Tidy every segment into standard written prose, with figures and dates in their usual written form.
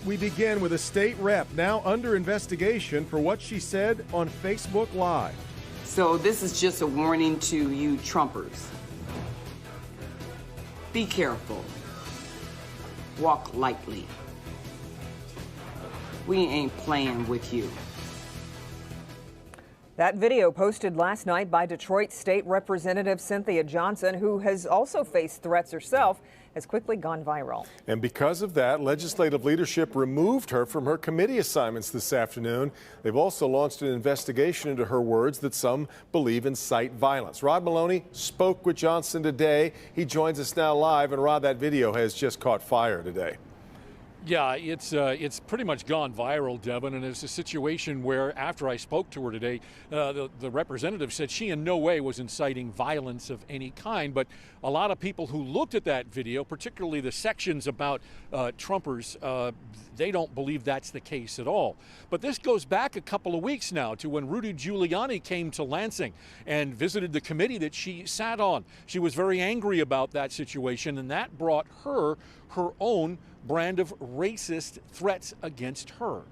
we begin with a state rep now under investigation for what she said on Facebook Live. So this is just a warning to you Trumpers. Be careful. Walk lightly. We ain't playing with you. That video posted last night by Detroit State Representative Cynthia Johnson, who has also faced threats herself, has quickly gone viral. And because of that, legislative leadership removed her from her committee assignments this afternoon. They've also launched an investigation into her words that some believe incite violence. Rod Maloney spoke with Johnson today. He joins us now live. And Rod, that video has just caught fire today. Yeah, it's pretty much gone viral, Devin, and it's a situation where after I spoke to her today, the representative said she in no way was inciting violence of any kind, but a lot of people who looked at that video, particularly the sections about Trumpers, they don't believe that's the case at all. But this goes back a couple of weeks now to when Rudy Giuliani came to Lansing and visited the committee that she sat on. She was very angry about that situation, and that brought her own brand of racist threats against her.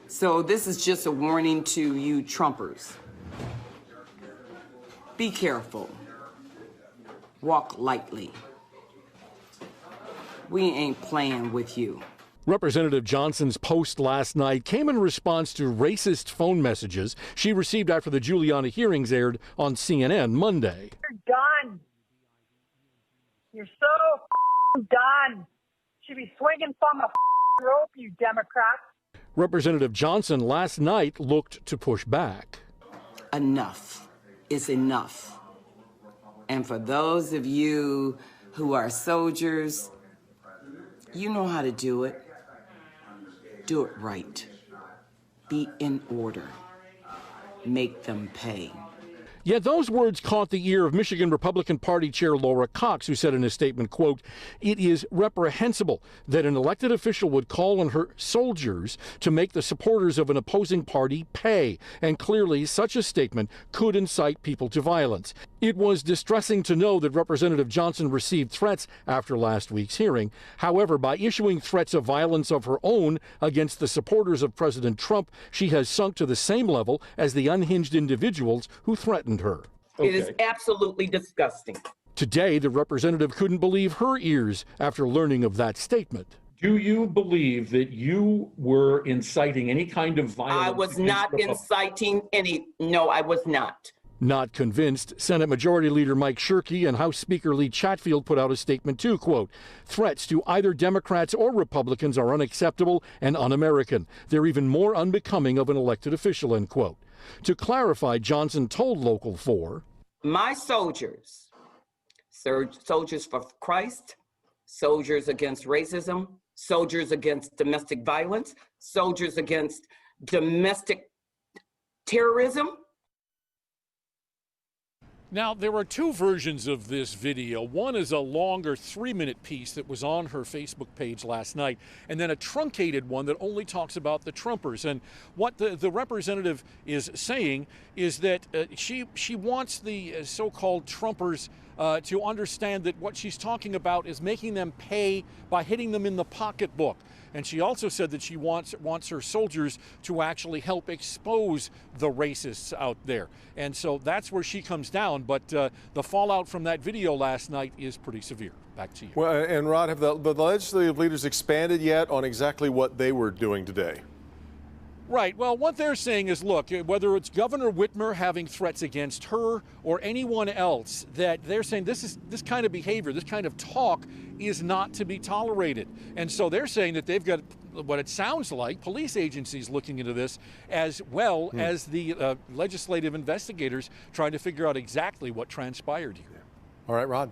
So this is just a warning to you Trumpers. Be careful. Walk lightly. We ain't playing with you. Representative Johnson's post last night came in response to racist phone messages she received after the Giuliani hearings aired on CNN Monday. You're done. You're so done. Should be swinging from a rope, you Democrats. Representative Johnson last night looked to push back. Enough is enough. And for those of you who are soldiers, you know how to do it. Do it right. Be in order. Make them pay. Yet those words caught the ear of Michigan Republican Party Chair Laura Cox, who said in a statement, quote, "It is reprehensible that an elected official would call on her soldiers to make the supporters of an opposing party pay, and clearly such a statement could incite people to violence." It was distressing to know that Representative Johnson received threats after last week's hearing. However, by issuing threats of violence of her own against the supporters of President Trump, she has sunk to the same level as the unhinged individuals who threatened her. It is absolutely disgusting. Today, the representative couldn't believe her ears after learning of that statement. Do you believe that you were inciting any kind of violence? I was not inciting any. No, I was not. Not convinced, Senate Majority Leader Mike Shirkey and House Speaker Lee Chatfield put out a statement too, quote, "Threats to either Democrats or Republicans are unacceptable and un-American. They're even more unbecoming of an elected official," end quote. To clarify, Johnson told Local 4, "My soldiers, soldiers for Christ, soldiers against racism, soldiers against domestic violence, soldiers against domestic terrorism." Now, there are two versions of this video. One is a longer 3-minute piece that was on her Facebook page last night, and then a truncated one that only talks about the Trumpers. And what the representative is saying is that she wants the so-called Trumpers to understand that what she's talking about is making them pay by hitting them in the pocketbook. And she also said that she wants her soldiers to actually help expose the racists out there. And so that's where she comes down. But the fallout from that video last night is pretty severe. Back to you. Well, and Rod, have the legislative leaders expanded yet on exactly what they were doing today? Right. Well, what they're saying is, look, whether it's Governor Whitmer having threats against her or anyone else, that they're saying this kind of behavior, this kind of talk is not to be tolerated. And so they're saying that they've got what it sounds like police agencies looking into this, as well as the legislative investigators trying to figure out exactly what transpired here. All right, Rod.